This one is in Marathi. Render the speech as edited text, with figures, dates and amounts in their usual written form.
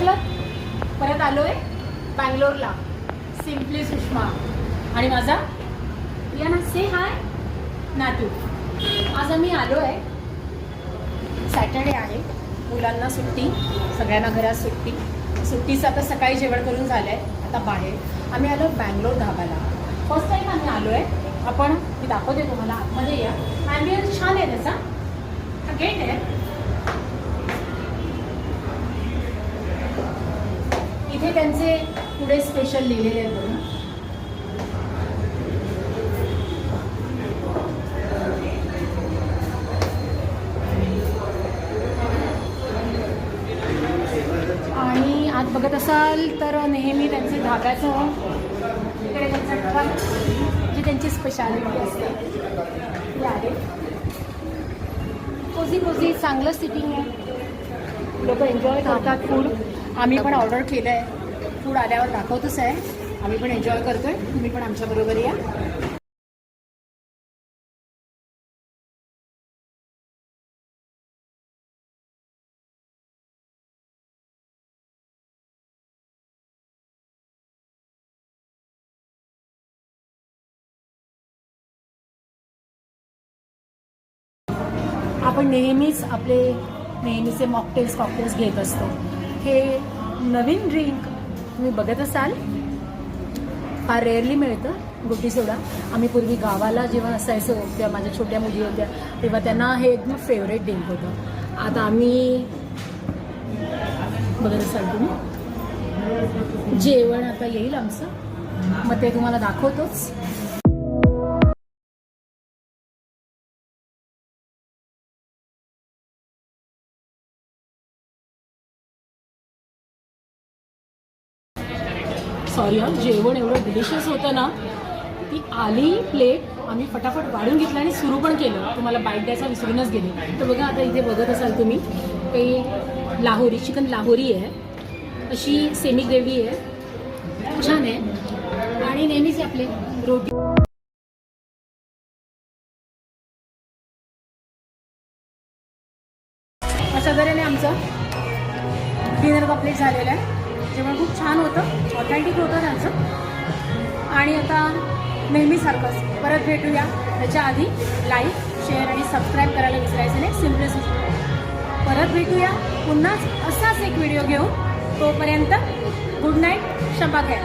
ऐकलं परत आलोय बँगलोरला सिम्पली सुषमा आणि माझा या ना से हाय नातू. आज आम्ही आलो आहे, सॅटर्डे आहे, मुलांना सुट्टी, सगळ्यांना घरात सुट्टी. सुट्टीचं आता सकाळी जेवण करून झालं आहे, आता बाहेर आम्ही आलो बँगलोर धाबाला. फर्स्ट टाईम आम्ही आलो आहे. आपण मी दाखवते तुम्हाला, आतमध्ये या. ॲम्बियन्स छान आहे त्याचा, हा गेट आहे. इथे त्यांचे पुढे स्पेशल लिहिलेले आहेत बघा. आणि आत बघत असाल तर नेहमी त्यांचे धाब्याचं इकडे त्यांचं ट्रक जी त्यांची स्पेशालिटी असते ती आहे. कोझी चांगलं सिटिंग आहे, लोक एन्जॉय करतात फूड. आम्ही पण ऑर्डर केलं आहे, फूड आल्यावर दाखवतच आहे. आम्ही पण एन्जॉय करतोय, तुम्ही पण आमच्याबरोबर या. आपण नेहमीच आपले नेहमीचे मॉकटेल्स कॉकटेल्स घेत असतो. हे नवीन ड्रिंक तुम्ही बघत असाल, फार रेअरली मिळतं गुड्डी सोडा. आम्ही पूर्वी गावाला जेव्हा असायचो तेव्हा माझ्या छोट्या मुली होत्या तेव्हा त्यांना हे एकदम फेवरेट ड्रिंक होतं. आता आम्ही बघत असाल तुम्ही, जेवण आता येईल आमचं, मग ते तुम्हाला दाखवतोच. सॉरी हा, जेवण एवढं डिलिशियस होतं ना, ती आली प्लेट आम्ही फटाफट वाढून घेतलं आणि सुरू पण केलं. तुम्हाला बाईट द्यायचा विसरूनच गेले. तर बघा आता इथे बघत असाल तुम्ही, काही लाहोरी चिकन लाहोरी आहे, अशी सेमी ग्रेव्ही आहे, छान आहे. आणि नेहमीच आपले रोटी. अशा तऱ्हेने आमचं डिनर कंप्लीट झालेलं आहे. जेवण खूप छान होतं, ऑथेंटिक होतं त्यांचं. आणि आता नेहमीसारखंच परत भेटूया. त्याच्या आधी लाईक, शेअर आणि सबस्क्राईब करायला विसरायचं नाही. सिम्पली परत भेटूया पुन्हाच असाच एक व्हिडिओ घेऊन. तोपर्यंत गुड नाईट, शबा खैर.